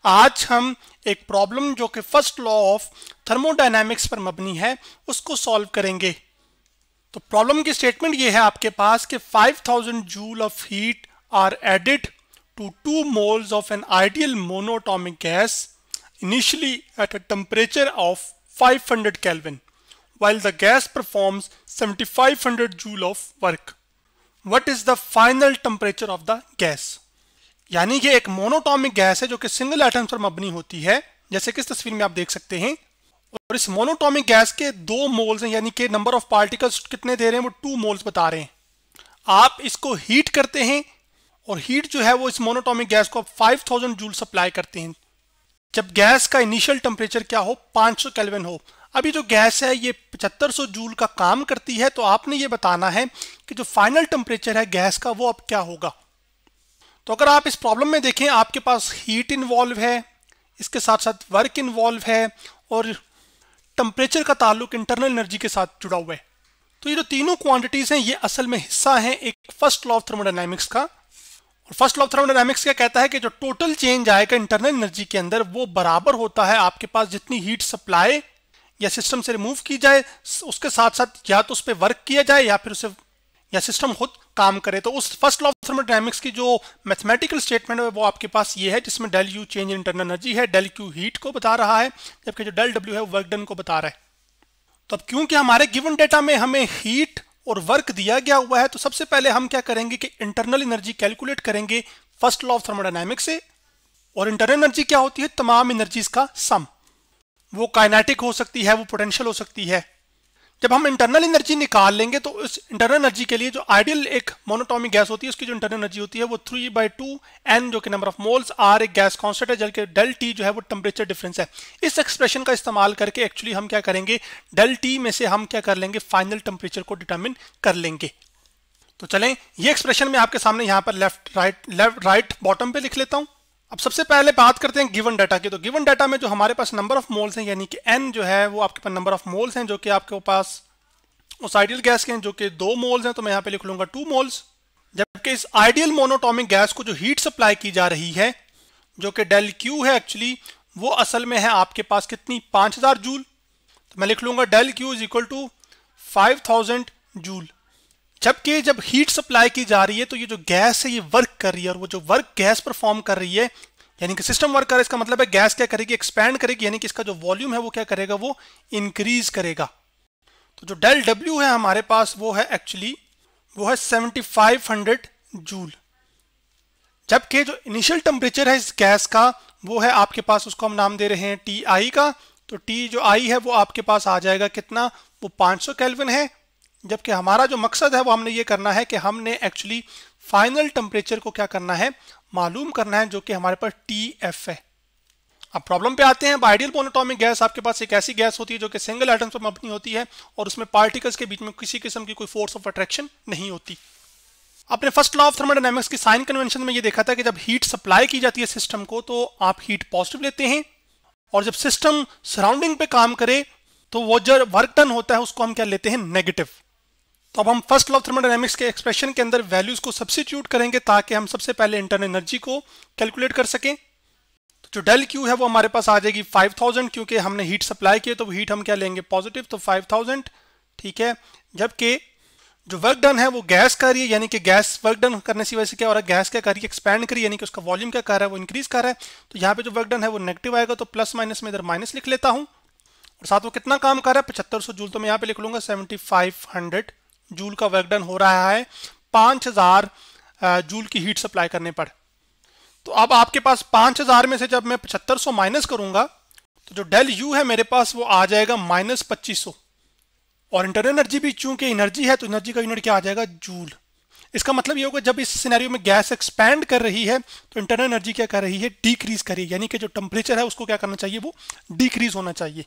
आज हम एक प्रॉब्लम जो कि फर्स्ट लॉ ऑफ थर्मोडायनामिक्स पर मबनी है उसको सॉल्व करेंगे। तो प्रॉब्लम की स्टेटमेंट ये है आपके पास कि 5000 joule of heat are added to 2 moles of an ideal monatomic gas initially at a temperature of 500 Kelvin while the gas performs 7500 joule of work. What is the final temperature of the gas? यानी कि एक monoatomic gas है जो कि single atoms पर मबनी होती है, जैसे कि इस तस्वीर में आप देख सकते हैं। और इस मोनोटॉमिक गैस के 2 मोल्स हैं, यानी कि नंबर ऑफ पार्टिकल्स कितने दे रहे हैं वो 2 मोल्स बता रहे हैं। आप इसको हीट करते हैं और हीट जो है वो इस मोनोटॉमिक गैस को 5000 जूल सप्लाई करते हैं जब गैस का इनिशियल टेम्परेचर क्या हो, 500 केल्विन हो। अभी जो गैस है ये 7500 जूल का काम करती है, तो आपने ये बताना है कि जो फाइनल टेम्परेचर है गैस का वो अब क्या होगा। तो अगर आप इस प्रॉब्लम में देखें, आपके पास हीट इन्वॉल्व है, इसके साथ साथ वर्क इन्वॉल्व है और टेम्परेचर का ताल्लुक इंटरनल एनर्जी के साथ जुड़ा हुआ है। तो ये जो तीनों क्वांटिटीज हैं ये असल में हिस्सा हैं एक फर्स्ट लॉ ऑफ थर्मोडायनामिक्स का। और फर्स्ट लॉ ऑफ थर्मोडायनामिक्स क्या कहता है कि जो टोटल चेंज आएगा इंटरनल एनर्जी के अंदर वो बराबर होता है आपके पास जितनी हीट सप्लाई या सिस्टम से रिमूव की जाए, उसके साथ साथ या तो उस पर वर्क किया जाए या फिर उसे या सिस्टम खुद काम करे। तो उस फर्स्ट लॉ ऑफ थर्मोडायनामिक्स की जो मैथमेटिकल स्टेटमेंट है वो आपके पास ये है, जिसमें del U change in internal energy है, डेल क्यू हीट को बता रहा है, जबकि जो डेल डब्ल्यू है वो वर्क डन को बता रहा है। तो अब क्योंकि हमारे गिवन डेटा में हमें हीट और वर्क दिया गया हुआ है, तो सबसे पहले हम क्या करेंगे कि इंटरनल एनर्जी कैलकुलेट करेंगे फर्स्ट लॉ ऑफ थर्मोडायनामिक्स से। और इंटरनल एनर्जी क्या होती है? तमाम एनर्जीज का सम। वो काइनेटिक हो सकती है, वो पोटेंशियल हो सकती है। जब हम इंटरनल एनर्जी निकाल लेंगे तो उस इंटरनल एनर्जी के लिए जो आइडियल एक मोनोटॉमिक गैस होती है उसकी जो इंटरनल एनर्जी होती है वो 3/2 n जो कि नंबर ऑफ मोल्स, r एक गैस कांस्टेंट है, जबकि डेल टी जो है वो टेम्परेचर डिफरेंस है। इस एक्सप्रेशन का इस्तेमाल करके एक्चुअली हम क्या करेंगे, डेल टी में से हम क्या कर लेंगे, फाइनल टेम्परेचर को डिटरमिन कर लेंगे। तो चलें, ये एक्सप्रेशन मैं आपके सामने यहाँ पर लेफ्ट राइट बॉटम पे लिख लेता हूँ। अब सबसे पहले बात करते हैं गिवन डाटा की। तो गिवन डाटा में जो हमारे पास नंबर ऑफ मोल्स हैं, यानी कि n जो है वो आपके पास नंबर ऑफ मोल्स हैं जो कि आपके पास उस आइडियल गैस के हैं जो कि 2 मोल्स हैं, तो मैं यहाँ पे लिख लूंगा 2 मोल्स। जबकि इस आइडियल मोनोटॉमिक गैस को जो हीट सप्लाई की जा रही है जो कि डेल क्यू है एक्चुअली, वो असल में है आपके पास कितनी, 5000 जूल। तो मैं लिख लूंगा del Q is equal to 5000 joule. जबकि जब हीट सप्लाई की जा रही है तो ये जो गैस है ये वर्क कर रही है, और वो जो वर्क गैस परफॉर्म कर रही है यानी कि सिस्टम वर्क कर रहा है, इसका मतलब है गैस क्या करेगी, एक्सपैंड करेगी, यानी कि इसका जो वॉल्यूम है वो क्या करेगा, वो इंक्रीज करेगा। तो जो डेल डब्ल्यू है हमारे पास वो है एक्चुअली वो है 7500 जूल। जबकि जो इनिशियल टेम्परेचर है इस गैस का वो है आपके पास, उसको हम नाम दे रहे हैं टी आई का। तो टी जो आई है वो आपके पास आ जाएगा कितना, वो 500 केल्विन है। जबकि हमारा जो मकसद है वो हमने ये करना है कि हमने एक्चुअली फाइनल टेम्परेचर को क्या करना है, मालूम करना है, जो कि हमारे पास टी एफ है। अब प्रॉब्लम पे आते हैं। आइडियल मोनोटॉमिक गैस आपके पास एक ऐसी गैस होती है जो कि सिंगल एटम्स पर मबनी होती है और उसमें पार्टिकल्स के बीच में किसी किस्म की कोई फोर्स ऑफ अट्रैक्शन नहीं होती। आपने फर्स्ट लॉ ऑफ थर्मोडायनामिक्स की साइन कन्वेंशन में ये देखा था कि जब हीट सप्लाई की जाती है सिस्टम को तो आप हीट पॉजिटिव लेते हैं, और जब सिस्टम सराउंडिंग पे काम करे तो वो जो वर्क डन होता है उसको हम क्या लेते हैं, नेगेटिव। तो अब हम फर्स्ट लॉ ऑफ थर्मोडायनामिक्स के एक्सप्रेशन के अंदर वैल्यूज को सब्स्टिट्यूट करेंगे ताकि हम सबसे पहले इंटरनल एनर्जी को कैलकुलेट कर सकें। तो जो डेल क्यू है वो हमारे पास आ जाएगी 5000, क्योंकि हमने हीट सप्लाई की है तो हीट हम क्या लेंगे, पॉजिटिव, तो 5000, ठीक है। जबकि जो वर्क डन है वो गैस कर रही है, यानी कि गैस वर्क डन करने की वजह से क्या हो रहा है, गैस क्या कर रही है, एक्सपैंड करी, यानी कि उसका वॉल्यूम क्या कर रहा है, वो इंक्रीज कर रहा है। तो यहाँ पे जो वर्क डन है वो नेगेटिव आएगा, तो प्लस माइनस में इधर माइनस लिख लेता हूँ। और साथ वो कितना काम कर रहा है, 7500 जूल, तो मैं यहाँ पे लिख लूंगा 7500 जूल का वर्क डन हो रहा है 5000 जूल की हीट सप्लाई करने पर। तो अब आपके पास 5000 में से जब मैं 7500 माइनस करूंगा तो जो डेल यू है मेरे पास वो आ जाएगा -2500। और इंटरनल एनर्जी भी चूंकि एनर्जी है तो एनर्जी का यूनिट क्या आ जाएगा, जूल। इसका मतलब ये होगा जब इस सिनेरियो में गैस एक्सपैंड कर रही है तो इंटरनल एनर्जी क्या कर रही है, डिक्रीज कर रही है, यानी कि जो टेम्परेचर है उसको क्या करना चाहिए, वो डिक्रीज होना चाहिए।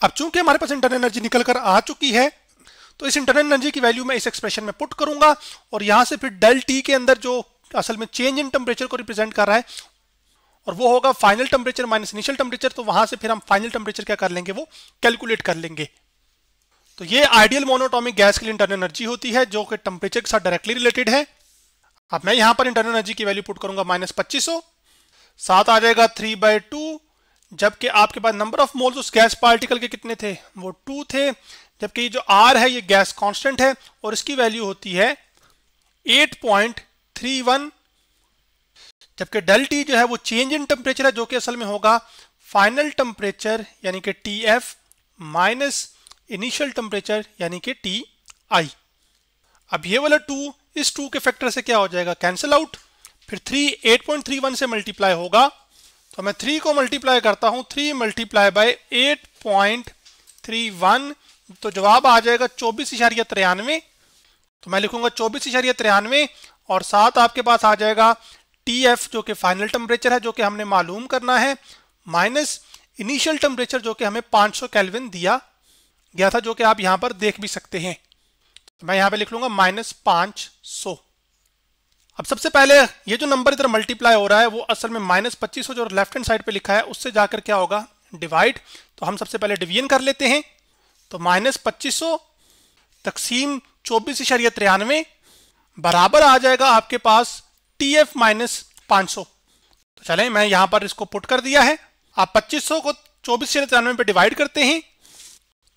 अब चूंकि हमारे पास इंटरनल एनर्जी निकल कर आ चुकी है तो इस इंटरनल एनर्जी की वैल्यू मैं इस एक्सप्रेशन में पुट करूंगा, और यहां से फिर डेल टी के अंदर जो असल में चेंज इन टेम्परेचर को रिप्रेजेंट कर रहा है और वो होगा final temperature minus initial temperature, तो वहां से फिर हम फाइनल टेम्परेचर क्या कर लेंगे, वो कैलकुलेट कर लेंगे। तो ये आइडियल मोनोटॉमिक गैस के लिए इंटरनल एनर्जी होती है जो कि टेम्परेचर के साथ डायरेक्टली रिलेटेड है। अब मैं यहां पर इंटरनल एनर्जी की वैल्यू पुट करूंगा -2500, साथ आ जाएगा 3/2, जबकि आपके पास नंबर ऑफ मोल्स उस गैस पार्टिकल के कितने थे, वो 2 थे, जबकि ये जो R है ये गैस कांस्टेंट है और इसकी वैल्यू होती है 8.31, जबकि डेल टी जो है वो चेंज इन टेम्परेचर है, जो कि असल में होगा फाइनल टेम्परेचर यानी कि TF माइनस इनिशियल टेम्परेचर यानी कि TI। अब ये वाला 2 इस 2 के फैक्टर से क्या हो जाएगा, कैंसिल आउट, फिर 3 8.31 से मल्टीप्लाई होगा, तो मैं 3 को मल्टीप्लाई करता हूं, 3 मल्टीप्लाई बाय 8.31, तो जवाब आ जाएगा 24.93। तो मैं लिखूंगा 24.93 और साथ आपके पास आ जाएगा TF जो कि फाइनल टेम्परेचर है जो कि हमने मालूम करना है, माइनस इनिशियल टेम्परेचर जो कि हमें 500 केल्विन दिया गया था, जो कि आप यहां पर देख भी सकते हैं। तो मैं यहां पे लिख लूंगा -500। अब सबसे पहले ये जो नंबर इधर मल्टीप्लाई हो रहा है वो असल में -2500 जो लेफ्ट हैंड साइड पे लिखा है उससे जाकर क्या होगा, डिवाइड। तो हम सबसे पहले डिवीजन कर लेते हैं, तो -2500 तकसीम 24.93 बराबर आ जाएगा आपके पास TF माइनस 500। तो चलें मैं यहां पर इसको पुट कर दिया है। आप 2500 को 24.93 पे डिवाइड करते हैं,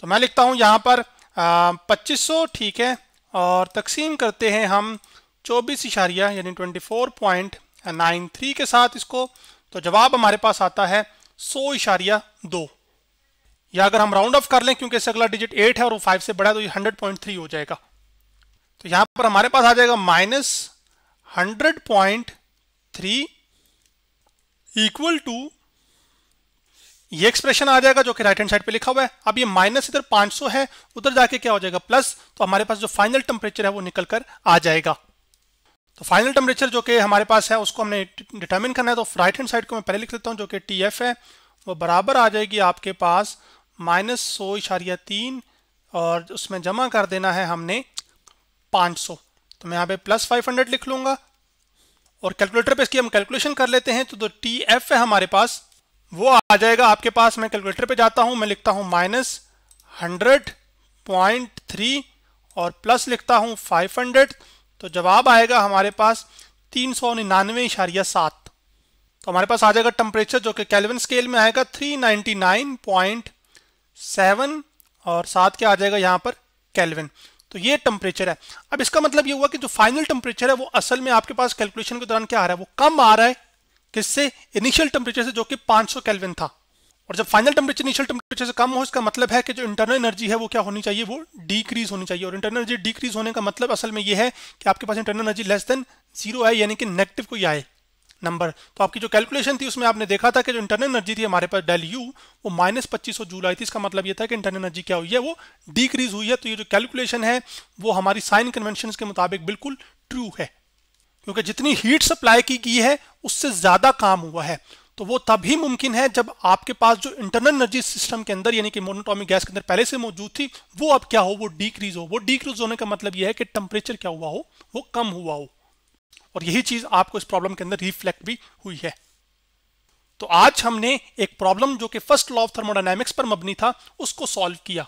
तो मैं लिखता हूं यहां पर 2500, ठीक है, और तकसीम करते हैं हम 24 यानी 24.93 के साथ इसको, तो जवाब हमारे पास आता है 100.2, या अगर हम राउंड ऑफ कर लें क्योंकि इससे अगला डिजिट 8 है और वो 5 से बड़ा है तो ये 100.3 हो जाएगा। तो यहां पर हमारे पास आ जाएगा -100.3 इक्वल टू, ये एक्सप्रेशन आ जाएगा जो कि राइट हैंड साइड पे लिखा हुआ है। अब ये माइनस इधर 500 है, उधर जाके क्या हो जाएगा प्लस, तो हमारे पास जो फाइनल टेम्परेचर है वो निकल कर आ जाएगा। तो फाइनल टेम्परेचर जो कि हमारे पास है उसको हमने डिटरमिन करना है, तो राइट हैंड साइड को मैं पहले लिख लेता हूं जो कि TF है, वो बराबर आ जाएगी आपके पास -100.3 और उसमें जमा कर देना है हमने 500, तो मैं यहाँ पे +500 लिख लूंगा और कैलकुलेटर पे इसकी हम कैलकुलेशन कर लेते हैं। तो जो TF है हमारे पास वो आ जाएगा आपके पास, मैं कैलकुलेटर पे जाता हूं, मैं लिखता हूं -100.3 और प्लस लिखता हूं 500, तो जवाब आएगा हमारे पास 399.7। तो हमारे पास आ जाएगा टेम्परेचर जो कि केल्विन स्केल में आएगा 399.7 और साथ क्या आ जाएगा यहाँ पर केल्विन। तो ये टेम्परेचर है। अब इसका मतलब ये हुआ कि जो फाइनल टेम्परेचर है वो असल में आपके पास कैलकुलेशन के दौरान क्या आ रहा है, वो कम आ रहा है, किससे, इनिशियल टेम्परेचर से जो कि 500 केल्विन था। और जब फाइनल टेम्परेचर इनिशियल टेम्परेचर से कम हो, इसका मतलब है कि जो इंटरनल एनर्जी है वो क्या होनी चाहिए, वो डिक्रीज होनी चाहिए। और इंटरनल एनर्जी डिक्रीज होने का मतलब असल में ये है कि आपके पास इंटरनल एनर्जी लेस देन 0 है, यानी कि नेगेटिव कोई आए नंबर। तो आपकी जो कैलकुलेशन थी उसमें आपने देखा था कि जो इंटरनल एनर्जी थी हमारे पास डेल यू वो -2500 जूल आई थी। इसका मतलब ये था कि इंटरनल एनर्जी क्या हुई है, वो डिक्रीज हुई है। तो ये जो कैलकुलेशन है वो हमारी साइन कन्वेंशन के मुताबिक बिल्कुल ट्रू है, क्योंकि जितनी हीट सप्लाई की गई है उससे ज्यादा काम हुआ है। तो वो तभी मुमकिन है जब आपके पास जो इंटरनल एनर्जी सिस्टम के अंदर यानी कि मोनोटॉमिक गैस के अंदर पहले से मौजूद थी वो अब क्या हो, वो डिक्रीज हो। वो डिक्रीज होने का मतलब ये है कि टेम्परेचर क्या हुआ हो, वो कम हुआ हो। और यही चीज आपको इस प्रॉब्लम के अंदर रिफ्लेक्ट भी हुई है। तो आज हमने एक प्रॉब्लम जो कि फर्स्ट लॉ ऑफ थर्मोडायनामिक्स पर मबनी था उसको सॉल्व किया।